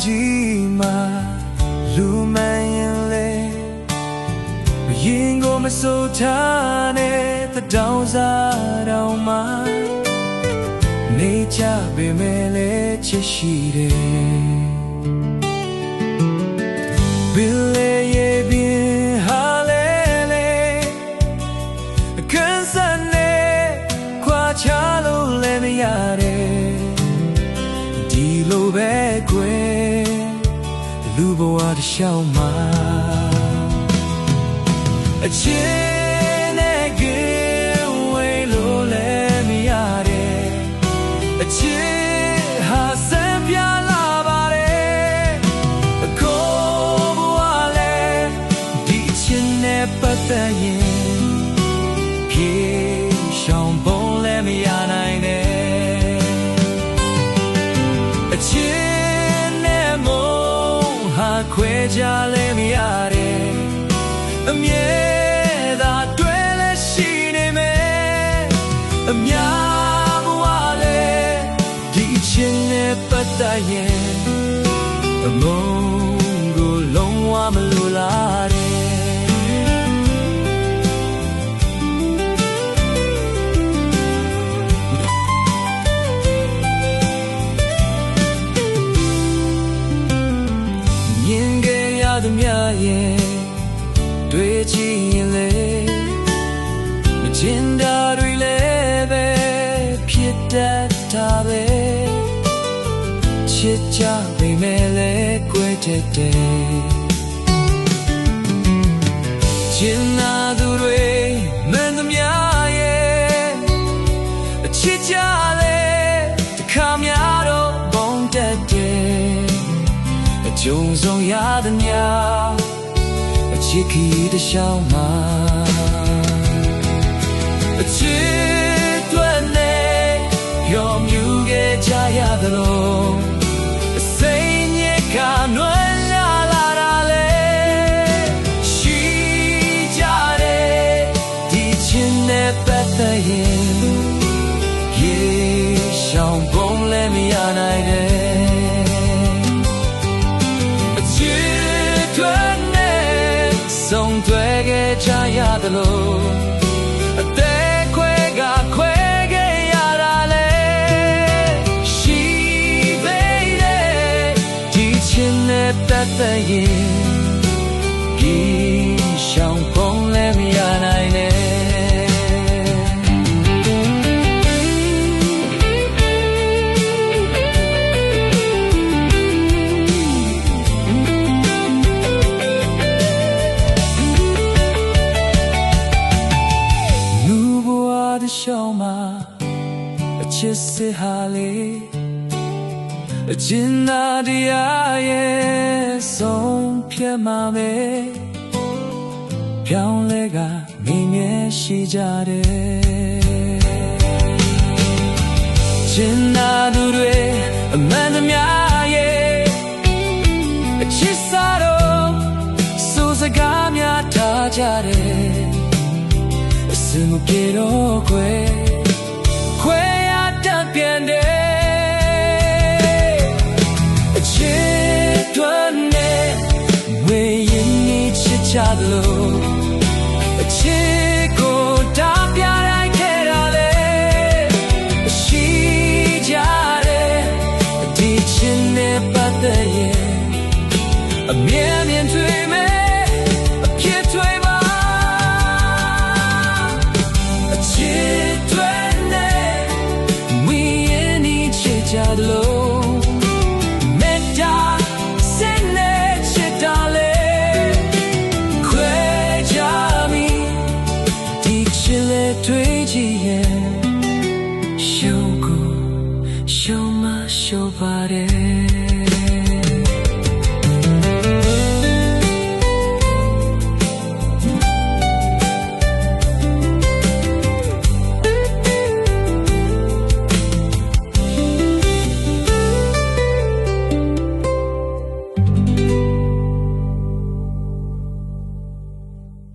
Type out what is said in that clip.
ကြီးမှာလူမှန်ရင်လေရင်ကိုမစိုးထားနဲ့တောင်းစားတော့မှနေကြပေမဲ့လေချစ်ရှိတယ်ဘယ်လေရဲ့ပြင်းဟာလေလေကန်စနေခွာချလို့လည်းမရတယ်ဒီလိုပဲကွယ်လူဘဝတစ်လျှောက်မှာအချစ်နဲ့ကင်းဝေးလို့လည်းမရတယ်အချစ်ဟာဆန်းပြလာပါတယ်ကိုဘဝလည်းဒီအချစ်နဲ့ပတ်သက်ရင်ပြေရှောင်ပုံလည်းမရနိုင်နဲ့အချစ်နဲ့မုန်းဟာခွဲခြားလည်းမရတယ်အမြဲအများဘဝလေဒီချင်နဲ့ပတ်သက်ရင်အမုန်းကိုလုံးဝမလိုလားမြင်ခဲ့ရသမျှရဲ့တွေ့ချင်ရင်လေမချင်တာတွေလေတာပဲချစ်ကြပေမဲ့လည်းကွဲတဲ့ချင်နာသူတွေမင်းသမ ्या ရဲ့အချစ်ကြလေတခါများတော့ဘုံတက်တယ်အကျုံဆုံးရသမျှအချစ်ခီးတစ်လျှောက်မှာအချစ်တွေနဲ့ရောမြူခဲ့ကြရသလိုအစိမ်းညစ်ကနွယ်လာတာလေရှိကြတယ်ဒီချင်နဲ့ပတ်သက်ရင်ရေရှောင်ပုံလည်းမရနိုင်တယ်အချစ်တွေနဲ့ဆုံးတွေ့ခဲ့ကြရသလိုအသေးခွဲကခွဲသက်သက်ရင်ဒီရှောင်ပုံလည်းမရနိုင်နဲ့လူဘဝတစ်လျှောက်မှာအချစ်စစ်ဟာလေအကျဉ်းသားတရားရဲ့ဆုံးဖြတ်မှာပဲပြောင်းလဲကမင်းရဲ့ရှိကြတယ်ကျဉ်းသားသူတွေအမှန်သမျှရဲ့အချစ်စာတော့စိုးစကားများထားကြတယ်အစမပြေတော့ခွဲရတတ်ပြန်တယ်ချစ်တွေနဲ့ဝေးရင်ချစ်ကြလို့အချစ်